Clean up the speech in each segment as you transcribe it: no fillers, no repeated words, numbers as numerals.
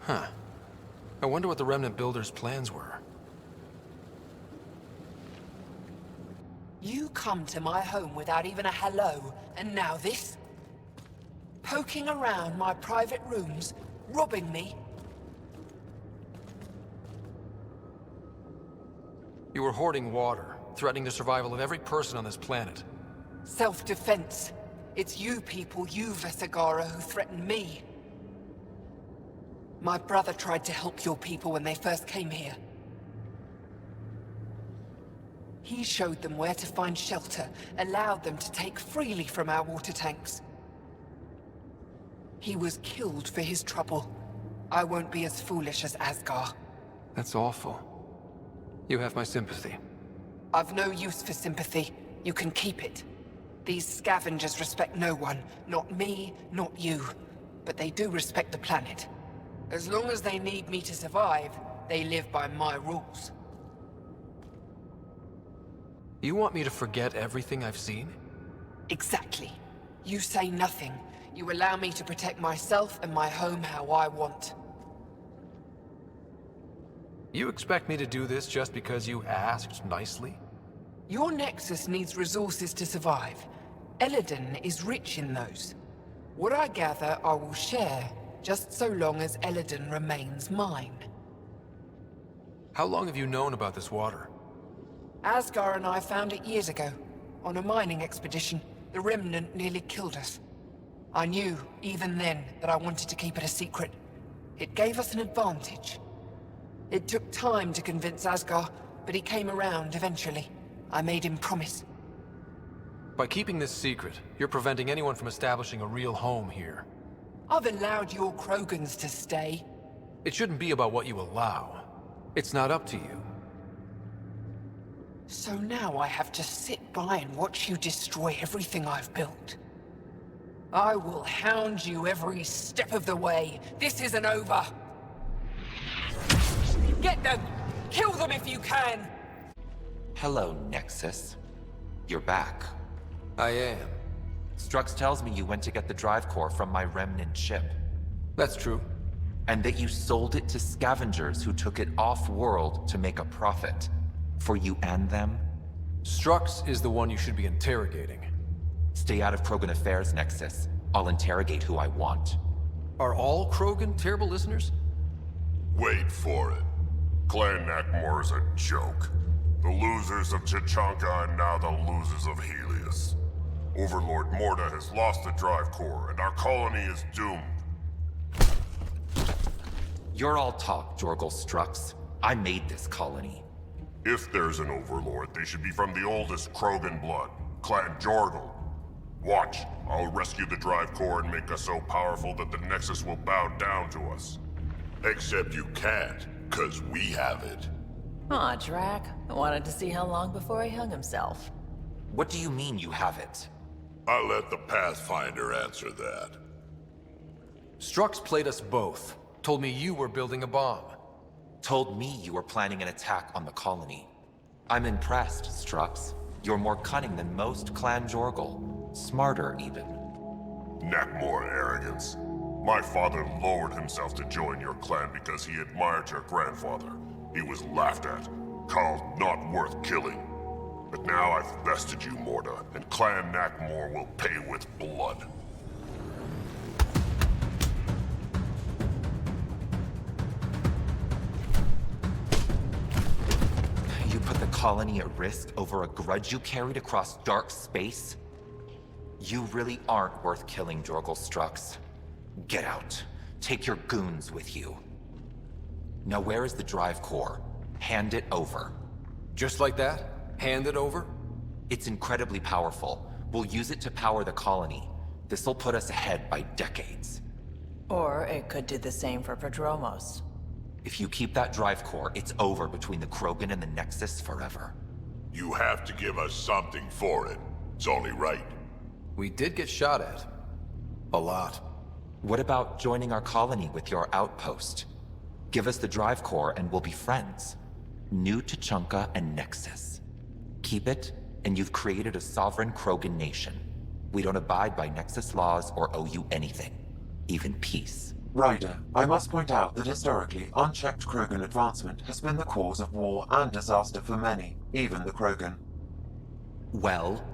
Huh. I wonder what the Remnant Builders' plans were. You come to my home without even a hello, and now this? Poking around my private rooms, robbing me? You were hoarding water, threatening the survival of every person on this planet. Self-defense. It's you people, you Vesagara, who threatened me. My brother tried to help your people when they first came here. He showed them where to find shelter, allowed them to take freely from our water tanks. He was killed for his trouble. I won't be as foolish as Asgar. That's awful. You have my sympathy. I've no use for sympathy. You can keep it. These scavengers respect no one. Not me, not you. But they do respect the planet. As long as they need me to survive, they live by my rules. You want me to forget everything I've seen? Exactly. You say nothing. You allow me to protect myself and my home how I want. You expect me to do this just because you asked nicely? Your Nexus needs resources to survive. Eladin is rich in those. What I gather, I will share, just so long as Eladin remains mine. How long have you known about this water? Asgar and I found it years ago. On a mining expedition, the Remnant nearly killed us. I knew, even then, that I wanted to keep it a secret. It gave us an advantage. It took time to convince Asgar, but he came around eventually. I made him promise. By keeping this secret, you're preventing anyone from establishing a real home here. I've allowed your Krogans to stay. It shouldn't be about what you allow. It's not up to you. So now I have to sit by and watch you destroy everything I've built. I will hound you every step of the way. This isn't over. Get them! Kill them if you can! Hello, Nexus. You're back. I am. Strux tells me you went to get the drive core from my remnant ship. That's true. And that you sold it to scavengers who took it off-world to make a profit. For you and them? Strux is the one you should be interrogating. Stay out of Krogan affairs, Nexus. I'll interrogate who I want. Are all Krogan terrible listeners? Wait for it. Clan Nakmor is a joke. The losers of Chichanka and now the losers of Helios. Overlord Morda has lost the drive core, and our colony is doomed. You're all talk, Jorgal Strux. I made this colony. If there's an overlord, they should be from the oldest Krogan blood, Clan Jorgal. Watch, I'll rescue the drive core and make us so powerful that the Nexus will bow down to us. Except you can't, 'cause we have it. Aw, Drac. I wanted to see how long before he hung himself. What do you mean you have it? I'll let the Pathfinder answer that. Strux played us both. Told me you were building a bomb. Told me you were planning an attack on the colony. I'm impressed, Strux. You're more cunning than most Clan Jorgal. Smarter, even. Nakmor arrogance. My father lowered himself to join your clan because he admired your grandfather. He was laughed at, called not worth killing. But now I've bested you, Morda, and Clan Nakmor will pay with blood. You put the colony at risk over a grudge you carried across dark space? You really aren't worth killing, Jorgal Strux. Get out. Take your goons with you. Now where is the drive core? Hand it over. Just like that? Hand it over? It's incredibly powerful. We'll use it to power the colony. This'll put us ahead by decades. Or it could do the same for Prodromos. If you keep that drive core, it's over between the Krogan and the Nexus forever. You have to give us something for it. It's only right. We did get shot at. A lot. What about joining our colony with your outpost? Give us the drive core and we'll be friends. New Tuchanka and Nexus. Keep it, and you've created a sovereign Krogan nation. We don't abide by Nexus laws or owe you anything. Even peace. Ryder, I must point out that historically, unchecked Krogan advancement has been the cause of war and disaster for many, even the Krogan. Well,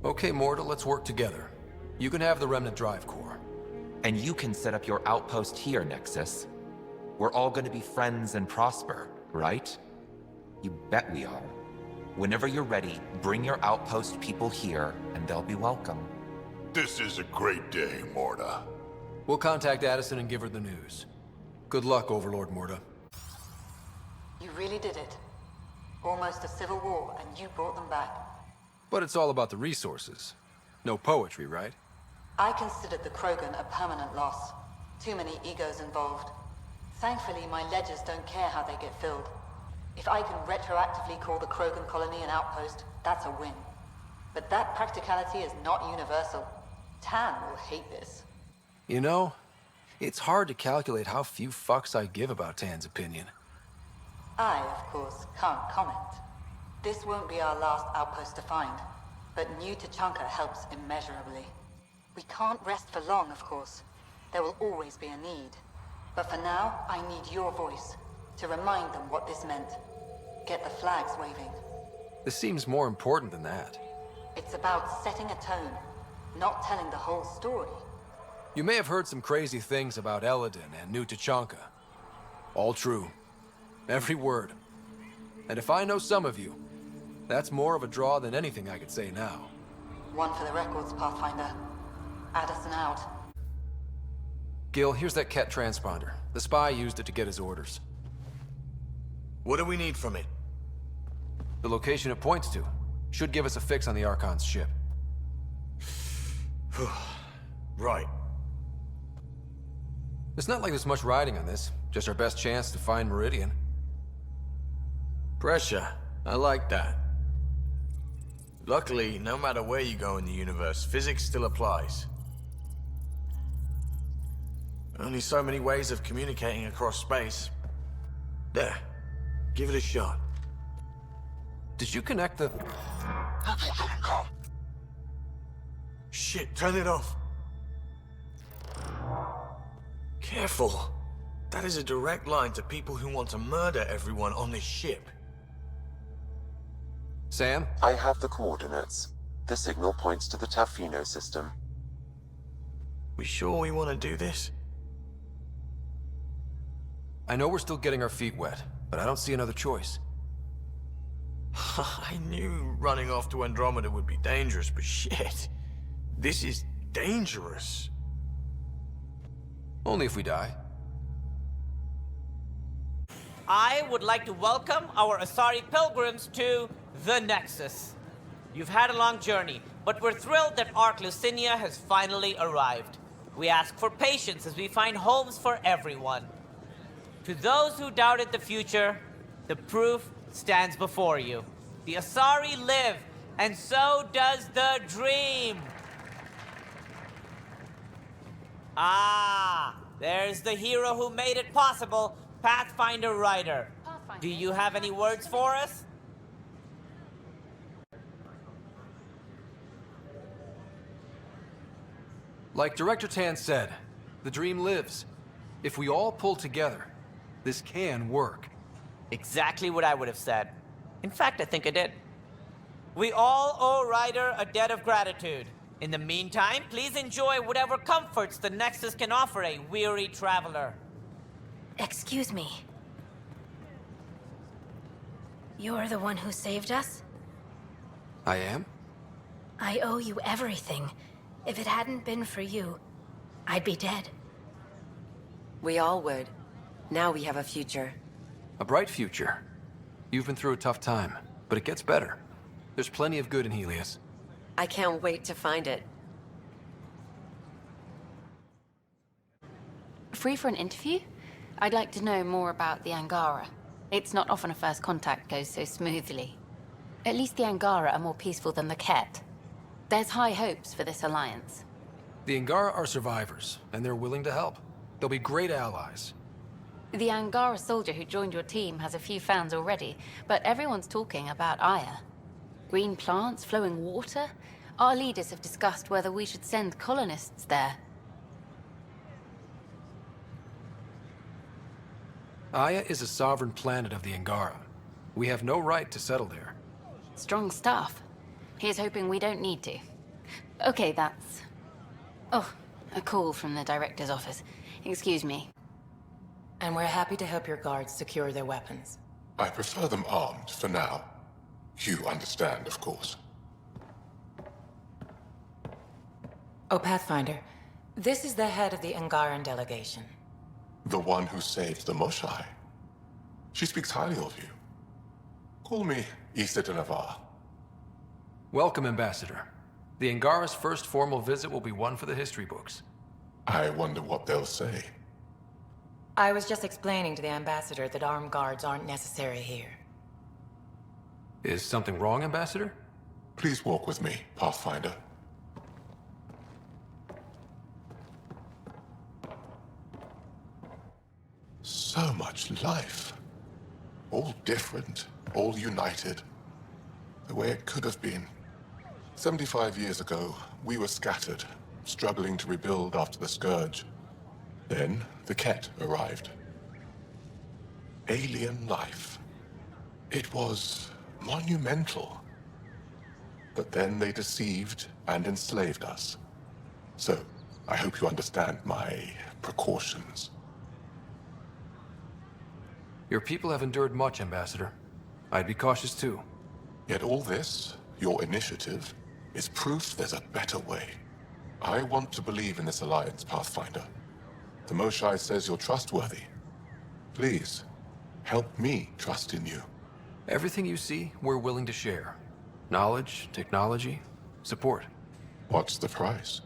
Okay, Morta, let's work together. You can have the Remnant Drive Core. and you can set up your outpost here, Nexus. We're all gonna be friends and prosper, right? You bet we are. Whenever you're ready, bring your outpost people here, and they'll be welcome. This is a great day, Morta. We'll contact Addison and give her the news. Good luck, Overlord Morta. You really did it. Almost a civil war, and you brought them back. But it's all about the resources. No poetry, right? I considered the Krogan a permanent loss. Too many egos involved. Thankfully, my ledgers don't care how they get filled. If I can retroactively call the Krogan colony an outpost, that's a win. But that practicality is not universal. Tan will hate this. You know, it's hard to calculate how few fucks I give about Tan's opinion. I, of course, can't comment. This won't be our last outpost to find, but New Tachanka helps immeasurably. We can't rest for long, of course. There will always be a need. But for now, I need your voice, to remind them what this meant. Get the flags waving. This seems more important than that. It's about setting a tone, not telling the whole story. You may have heard some crazy things about Eladin and New Tachanka. All true. Every word. And if I know some of you, that's more of a draw than anything I could say now. One for the records, Pathfinder. Addison out. Gil, here's that Ket transponder. The spy used it to get his orders. What do we need from it? The location it points to should give us a fix on the Archon's ship. Right. It's not like there's much riding on this. Just our best chance to find Meridian. Pressure. I like that. Luckily, no matter where you go in the universe, physics still applies. Only so many ways of communicating across space. There. Give it a shot. Did you connect the... Shit, turn it off. Careful. That is a direct line to people who want to murder everyone on this ship. Sam? I have the coordinates. The signal points to the Tafino system. We sure we want to do this? I know we're still getting our feet wet, but I don't see another choice. I knew running off to Andromeda would be dangerous, but shit. This is dangerous. Only if we die. I would like to welcome our Asari pilgrims to the Nexus. You've had a long journey, but we're thrilled that Ark Lucinia has finally arrived. We ask for patience as we find homes for everyone. To those who doubted the future, the proof stands before you. The Asari live, and so does the dream. Ah, there's the hero who made it possible, Pathfinder Ryder. Do you have any words for us? Like Director Tan said, the dream lives. If we all pull together, this can work. Exactly what I would have said. In fact, I think I did. We all owe Ryder a debt of gratitude. In the meantime, please enjoy whatever comforts the Nexus can offer a weary traveler. Excuse me. You're the one who saved us? I am? I owe you everything. If it hadn't been for you, I'd be dead. We all would. Now we have a future. A bright future. You've been through a tough time, but it gets better. There's plenty of good in Helios. I can't wait to find it. Free for an interview? I'd like to know more about the Angara. It's not often a first contact goes so smoothly. At least the Angara are more peaceful than the Ket. There's high hopes for this alliance. The Angara are survivors, and they're willing to help. They'll be great allies. The Angara soldier who joined your team has a few fans already, but everyone's talking about Aya. Green plants, flowing water? Our leaders have discussed whether we should send colonists there. Aya is a sovereign planet of the Angara. We have no right to settle there. Strong stuff. Here's hoping we don't need to. Okay, that's... Oh, a call from the director's office. Excuse me. And we're happy to help your guards secure their weapons. I prefer them armed for now. You understand, of course. Oh, Pathfinder, this is the head of the Angaran delegation. The one who saved the Moshai. She speaks highly of you. Call me Issa de Navarre. Welcome, Ambassador. The Angara's first formal visit will be one for the history books. I wonder what they'll say. I was just explaining to the Ambassador that armed guards aren't necessary here. Is something wrong, Ambassador? Please walk with me, Pathfinder. So much life. All different, all united. The way it could have been. 75 years ago, we were scattered, struggling to rebuild after the Scourge. Then, the Ket arrived. Alien life. It was monumental. But then they deceived and enslaved us. So, I hope you understand my precautions. Your people have endured much, Ambassador. I'd be cautious too. Yet all this, your initiative, is proof there's a better way. I want to believe in this alliance, Pathfinder. The Moshai says you're trustworthy. Please, help me trust in you. Everything you see, we're willing to share. Knowledge, technology, support. What's the price?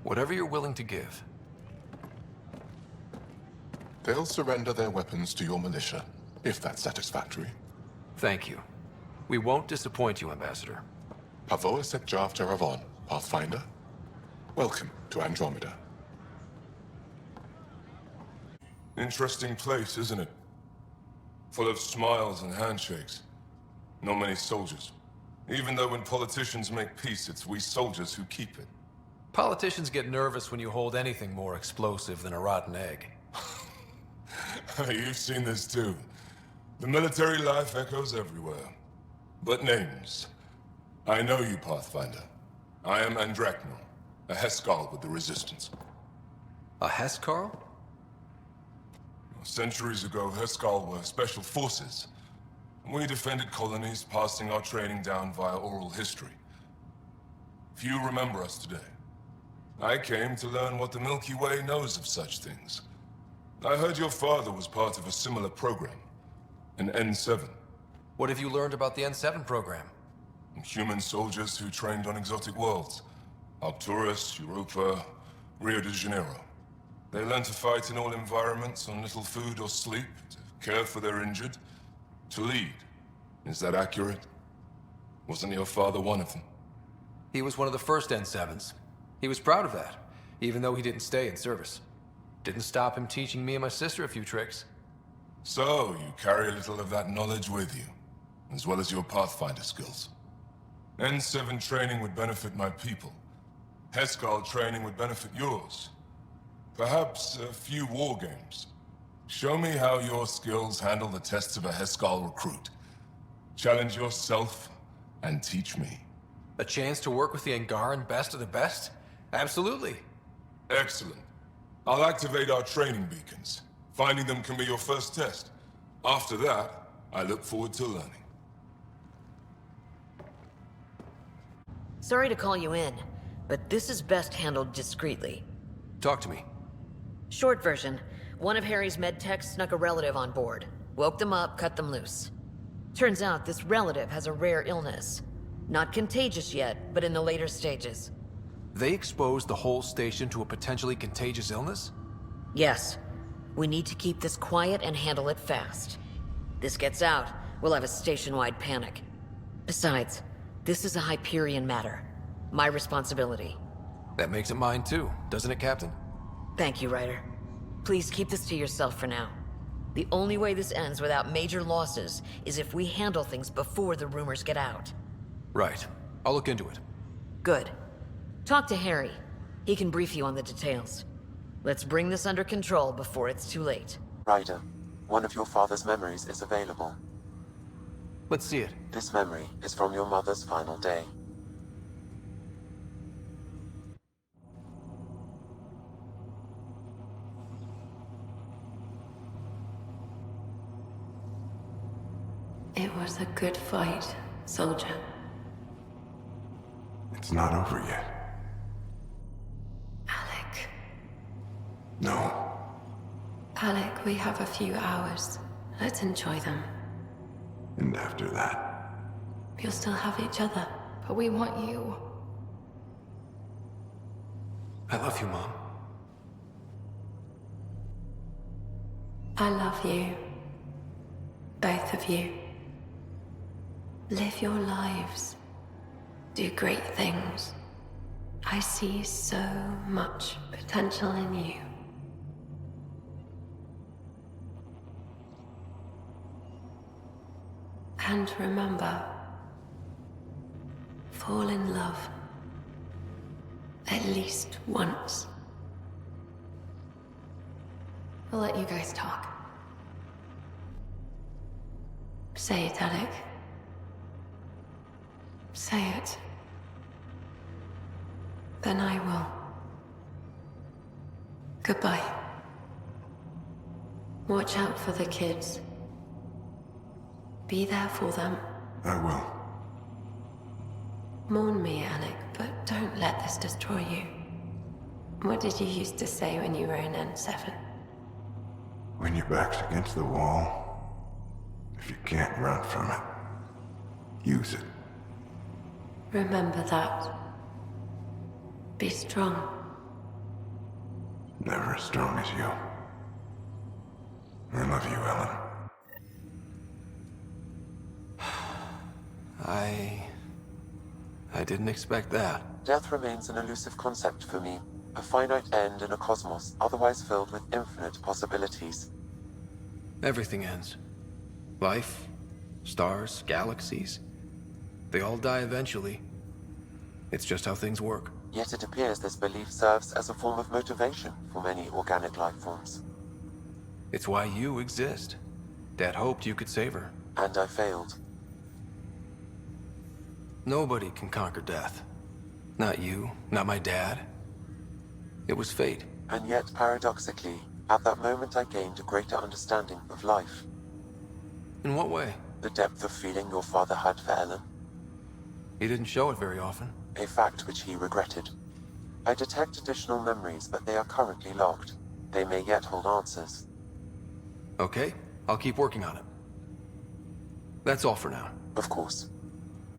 Whatever you're willing to give. They'll surrender their weapons to your militia, if that's satisfactory. Thank you. We won't disappoint you, Ambassador. Pavoa Sek Jav Teravon, Pathfinder. Welcome to Andromeda. Interesting place, isn't it? Full of smiles and handshakes. Not many soldiers. Even though when politicians make peace, it's we soldiers who keep it. Politicians get nervous when you hold anything more explosive than a rotten egg. You've seen this too. The military life echoes everywhere. But names. I know you, Pathfinder. I am Andraknor, a Heskal with the Resistance. A Heskal? Centuries ago, Heskal were special forces. We defended colonies, passing our training down via oral history. Few remember us today. I came to learn what the Milky Way knows of such things. I heard your father was part of a similar program, an N7. What have you learned about the N7 program? Human soldiers who trained on exotic worlds. Arcturus, Europa, Rio de Janeiro. They learn to fight in all environments on little food or sleep, to care for their injured, to lead. Is that accurate? Wasn't your father one of them? He was one of the first N7s. He was proud of that, even though he didn't stay in service. Didn't stop him teaching me and my sister a few tricks. So, you carry a little of that knowledge with you, as well as your Pathfinder skills. N7 training would benefit my people. Heskal training would benefit yours. Perhaps a few war games. Show me how your skills handle the tests of a Heskal recruit. Challenge yourself and teach me. A chance to work with the Angaran best of the best? Absolutely. Excellent. I'll activate our training beacons. Finding them can be your first test. After that, I look forward to learning. Sorry to call you in, but this is best handled discreetly. Talk to me. Short version, one of Harry's medtechs snuck a relative on board. Woke them up, cut them loose. Turns out this relative has a rare illness. Not contagious yet, but in the later stages. They exposed the whole station to a potentially contagious illness? Yes. We need to keep this quiet and handle it fast. This gets out, we'll have a station-wide panic. Besides, this is a Hyperion matter. My responsibility. That makes it mine too, doesn't it, Captain? Thank you, Ryder. Please keep this to yourself for now. The only way this ends without major losses is if we handle things before the rumors get out. Right. I'll look into it. Good. Talk to Harry. He can brief you on the details. Let's bring this under control before it's too late. Ryder, one of your father's memories is available. Let's see it. This memory is from your mother's final day. It was a good fight, soldier. It's not over yet. Alec. No. Alec, we have a few hours. Let's enjoy them. And after that? We'll still have each other, but we want you. I love you, Mom. I love you. Both of you. Live your lives. Do great things. I see so much potential in you. And remember, fall in love. At least once. We'll let you guys talk. Say it, Alec. Say it. Then I will. Goodbye. Watch out for the kids. Be there for them. I will. Mourn me, Alec, but don't let this destroy you. What did you used to say when you were in N7? When your back's against the wall, if you can't run from it, use it. Remember that. Be strong. Never as strong as you. I love you, Ellen. I didn't expect that. Death remains an elusive concept for me. A finite end in a cosmos otherwise filled with infinite possibilities. Everything ends. Life, stars, galaxies. They all die eventually. It's just how things work. Yet it appears this belief serves as a form of motivation for many organic life forms. It's why you exist. Dad hoped you could save her. And I failed. Nobody can conquer death. Not you, not my dad. It was fate. And yet, paradoxically, at that moment I gained a greater understanding of life. In what way? The depth of feeling your father had for Ellen. He didn't show it very often. A fact which he regretted. I detect additional memories, but they are currently locked. They may yet hold answers. Okay, I'll keep working on it. That's all for now. Of course.